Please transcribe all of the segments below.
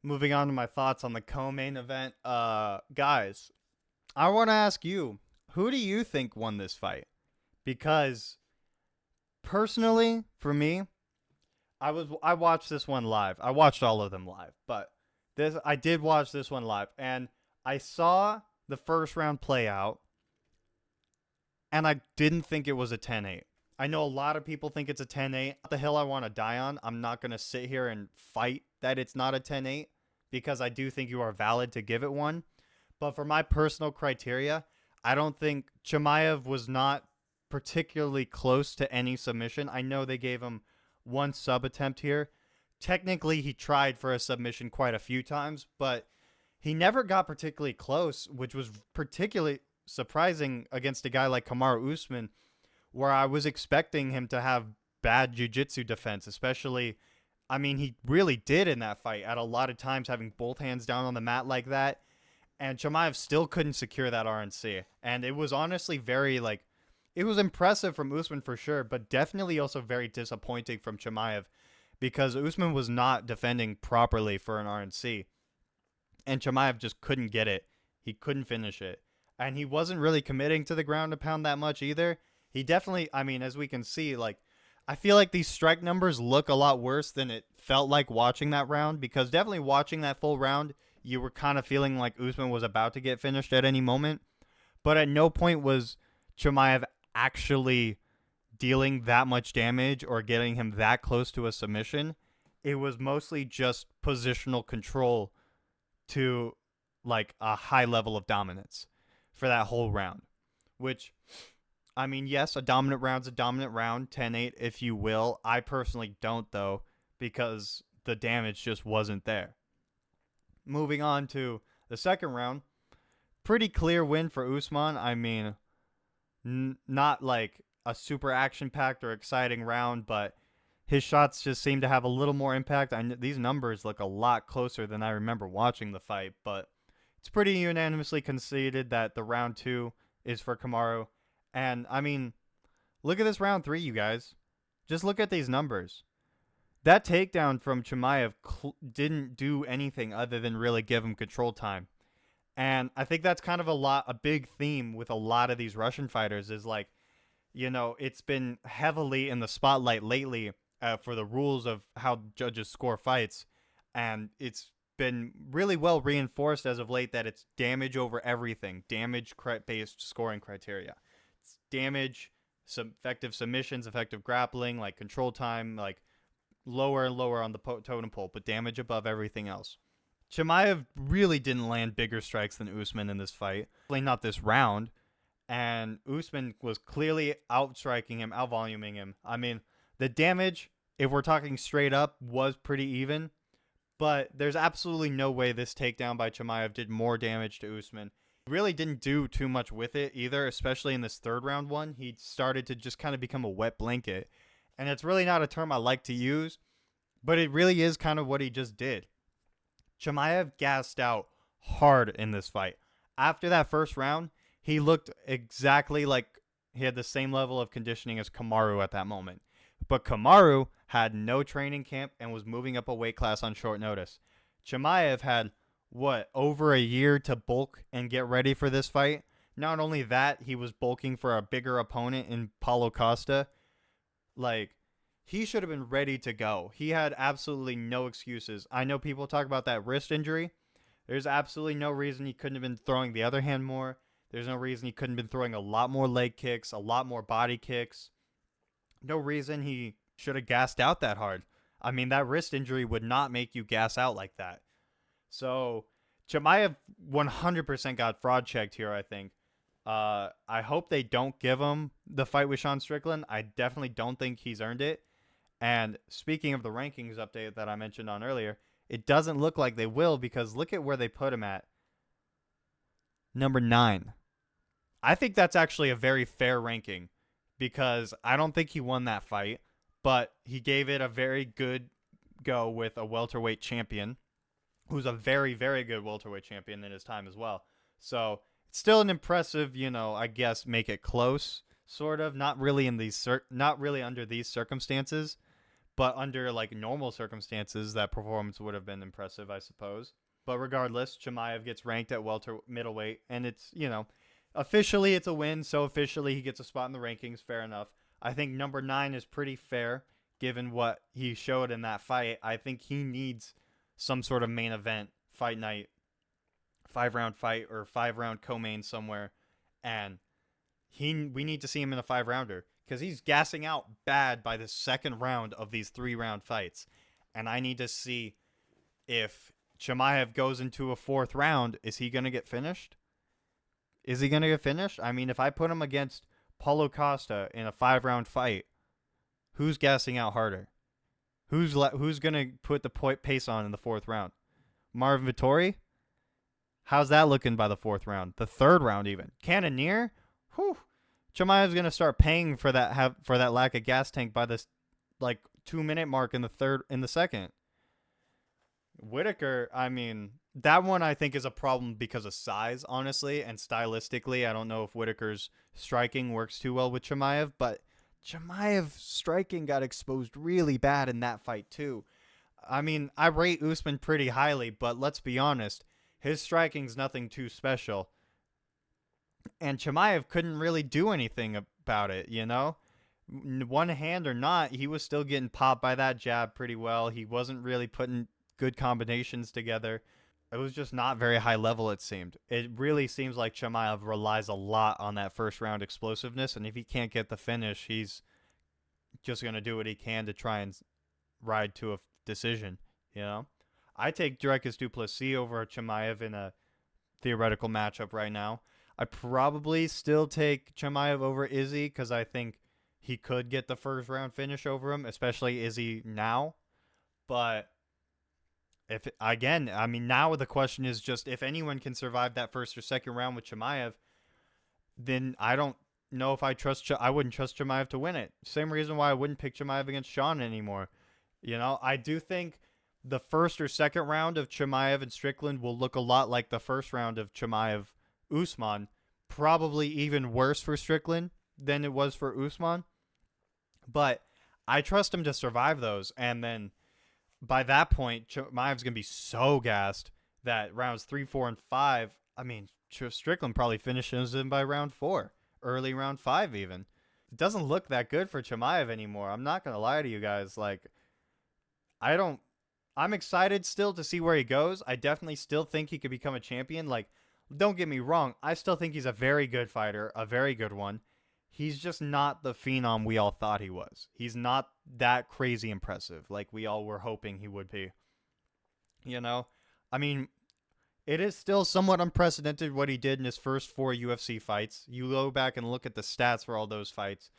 Moving on to my thoughts on the co-main event. Guys, I want to ask you, who do you think won this fight? Because personally, for me, I watched this one live. I watched all of them live, but this I did watch this one live, and I saw the first round play out, and I didn't think it was a 10-8. I know a lot of people think it's a 10-8. What the hill I want to die on. I'm not going to sit here and fight that it's not a 10-8 because I do think you are valid to give it one. But for my personal criteria, I don't think Chimaev was not particularly close to any submission. I know they gave him one sub attempt here. Technically, he tried for a submission quite a few times, but he never got particularly close, which was particularly surprising against a guy like Kamaru Usman, where I was expecting him to have bad jiu-jitsu defense, especially, I mean, he really did in that fight at a lot of times, having both hands down on the mat like that. And Chimaev still couldn't secure that RNC. And it was honestly very, like, it was impressive from Usman for sure, but definitely also very disappointing from Chimaev because Usman was not defending properly for an RNC. And Chimaev just couldn't get it. He couldn't finish it. And he wasn't really committing to the ground to pound that much either. He definitely, I mean, as we can see, like, I feel like these strike numbers look a lot worse than it felt like watching that round because definitely watching that full round, you were kind of feeling like Usman was about to get finished at any moment. But at no point was Chimaev actually dealing that much damage or getting him that close to a submission. It was mostly just positional control to like a high level of dominance for that whole round, which, I mean, yes, a dominant round's a dominant round, 10-8 if you will. I personally don't, though, because the damage just wasn't there. Moving on to the second round, pretty clear win for Usman. I mean, not like a super action-packed or exciting round, but his shots just seem to have a little more impact. These numbers look a lot closer than I remember watching the fight, but it's pretty unanimously conceded that the round two is for Kamaru. And, I mean, look at this round three, you guys. Just look at these numbers. That takedown from Chimaev didn't do anything other than really give him control time. And I think that's kind of a big theme with a lot of these Russian fighters is like, you know, it's been heavily in the spotlight lately for the rules of how judges score fights. And it's been really well reinforced as of late that it's damage over everything, damage-based scoring criteria. It's damage, some effective submissions, effective grappling, like control time, like lower and lower on the totem pole, but damage above everything else. Chimaev really didn't land bigger strikes than Usman in this fight. Definitely not this round. And Usman was clearly outstriking him, outvoluming him. I mean, the damage, if we're talking straight up, was pretty even. But there's absolutely no way this takedown by Chimaev did more damage to Usman. He really didn't do too much with it either, especially in this third round one. He started to just kind of become a wet blanket. And it's really not a term I like to use, but it really is kind of what he just did. Chimaev gassed out hard in this fight. After that first round, he looked exactly like he had the same level of conditioning as Kamaru at that moment. But Kamaru had no training camp and was moving up a weight class on short notice. Chimaev had, over a year to bulk and get ready for this fight. Not only that, he was bulking for a bigger opponent in Paulo Costa. Like, he should have been ready to go. He had absolutely no excuses. I know people talk about that wrist injury. There's absolutely no reason he couldn't have been throwing the other hand more. There's no reason he couldn't have been throwing a lot more leg kicks, a lot more body kicks. No reason he should have gassed out that hard. I mean, that wrist injury would not make you gas out like that. So, Chimaev 100% got fraud checked here, I think. I hope they don't give him the fight with Sean Strickland. I definitely don't think he's earned it. And speaking of the rankings update that I mentioned on earlier, it doesn't look like they will because look at where they put him at. Number 9. I think that's actually a very fair ranking because I don't think he won that fight, but he gave it a very good go with a welterweight champion who's a very, very good welterweight champion in his time as well. So it's still an impressive, I guess, make it close, sort of. Not really under these circumstances, But under like normal circumstances, that performance would have been impressive, I suppose. But regardless, Chimaev gets ranked at middleweight, and it's, officially it's a win, so officially he gets a spot in the rankings. Fair enough. I think number 9 is pretty fair given what he showed in that fight. I think he needs some sort of main event fight night, 5-round fight or 5-round co-main somewhere, and we need to see him in a 5-rounder because he's gassing out bad by the second round of these 3-round fights, and I need to see if Chimaev goes into a 4th round, is he going to get finished? Is he going to get finished? I mean, if I put him against Paulo Costa in a 5-round fight, who's gassing out harder? Who's going to put the pace on in the 4th round? Marvin Vettori? How's that looking by the 4th round? The 3rd round even. Cannonier? Whew. Chimaev's going to start paying for that lack of gas tank by this 2-minute mark in the second. Whitaker, I mean, that one I think is a problem because of size, honestly, and stylistically. I don't know if Whitaker's striking works too well with Chimaev, but Chimaev's striking got exposed really bad in that fight too. I mean, I rate Usman pretty highly, but let's be honest, his striking's nothing too special. And Chimaev couldn't really do anything about it, One hand or not, he was still getting popped by that jab pretty well. He wasn't really putting good combinations together. It was just not very high level, it seemed. It really seems like Chimaev relies a lot on that first round explosiveness, and if he can't get the finish, he's just going to do what he can to try and ride to a decision, I take Dricus du Plessis over Chimaev in a theoretical matchup right now. I probably still take Chimaev over Izzy because I think he could get the first round finish over him, especially Izzy now. But now the question is just if anyone can survive that first or second round with Chimaev, then I don't know if I wouldn't trust Chimaev to win it. Same reason why I wouldn't pick Chimaev against Sean anymore. I do think the first or second round of Chimaev and Strickland will look a lot like the first round of Chimaev Usman, probably even worse for Strickland than it was for Usman. But I trust him to survive those, and then by that point, Chimaev's going to be so gassed that rounds 3, 4, and 5, I mean, Strickland probably finishes him by round 4, early round 5 even. It doesn't look that good for Chimaev anymore. I'm not going to lie to you guys. I'm excited still to see where he goes. I definitely still think he could become a champion. Don't get me wrong. I still think he's a very good fighter, a very good one. He's just not the phenom we all thought he was. He's not that crazy impressive like we all were hoping he would be. I mean, it is still somewhat unprecedented what he did in his first 4 UFC fights. You go back and look at the stats for all those fights.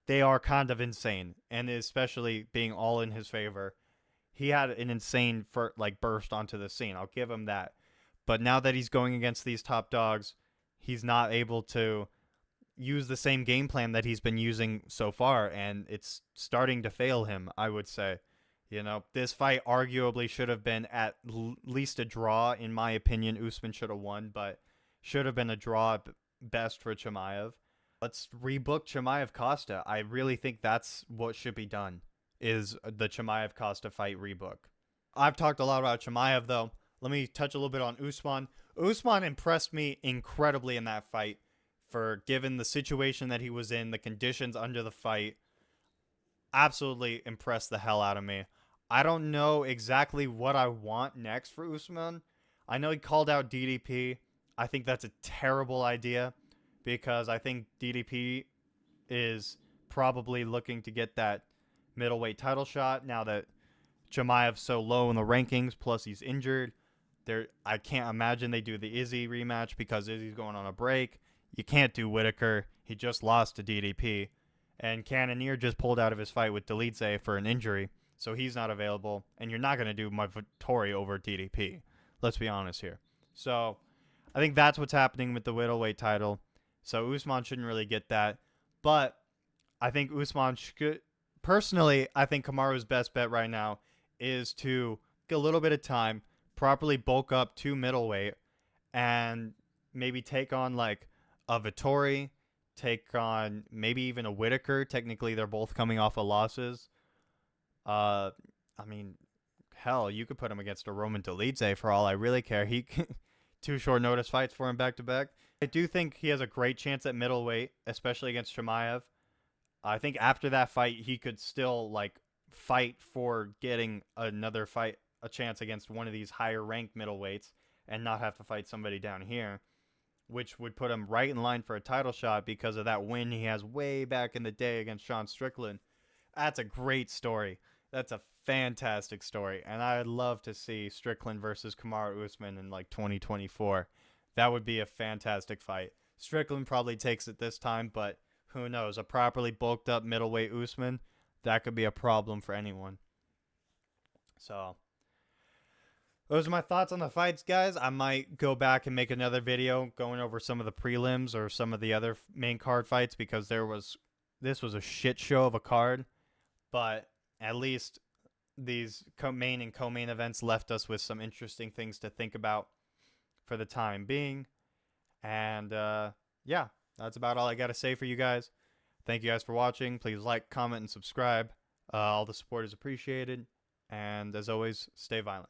They are kind of insane, and especially being all in his favor. He had an insane burst onto the scene. I'll give him that. But now that he's going against these top dogs, he's not able to use the same game plan that he's been using so far, and it's starting to fail him, I would say. This fight arguably should have been at least a draw, in my opinion. Usman should have won, but should have been a draw at best for Chimaev. Let's rebook Chimaev Costa. I really think that's what should be done, is the Chimaev Costa fight rebook. I've talked a lot about Chimaev, though. Let me touch a little bit on Usman. Usman impressed me incredibly in that fight, for given the situation that he was in, the conditions under the fight. Absolutely impressed the hell out of me. I don't know exactly what I want next for Usman. I know he called out DDP. I think that's a terrible idea because I think DDP is probably looking to get that middleweight title shot now that Chimaev's so low in the rankings, plus he's injured. I can't imagine they do the Izzy rematch because Izzy's going on a break. You can't do Whitaker. He just lost to DDP. And Cannonier just pulled out of his fight with Delize for an injury, so he's not available. And you're not going to do Vettori over DDP. Let's be honest here. So I think that's what's happening with the middleweight title. So Usman shouldn't really get that. But I think Usman should. Personally, I think Kamaru's best bet right now is to get a little bit of time, properly bulk up to middleweight, and maybe take on like a Vettori, take on maybe even a Whitaker. Technically, they're both coming off of losses. I mean, hell, you could put him against a Roman Dolidze for all I really care. He two short notice fights for him back to back. I do think he has a great chance at middleweight, especially against Chimaev. I think after that fight, he could still like fight for getting another fight, a chance against one of these higher ranked middleweights, and not have to fight somebody down here, which would put him right in line for a title shot because of that win he has way back in the day against Sean Strickland. That's a great story. That's a fantastic story, and I'd love to see Strickland versus Kamaru Usman in like 2024. That would be a fantastic fight. Strickland probably takes it this time, but who knows? A properly bulked up middleweight Usman, that could be a problem for anyone. So, those are my thoughts on the fights, guys. I might go back and make another video going over some of the prelims or some of the other main card fights because this was a shit show of a card, but at least these main and co-main events left us with some interesting things to think about for the time being. And yeah, that's about all I got to say for you guys. Thank you guys for watching. Please like, comment, and subscribe. All the support is appreciated. And as always, stay violent.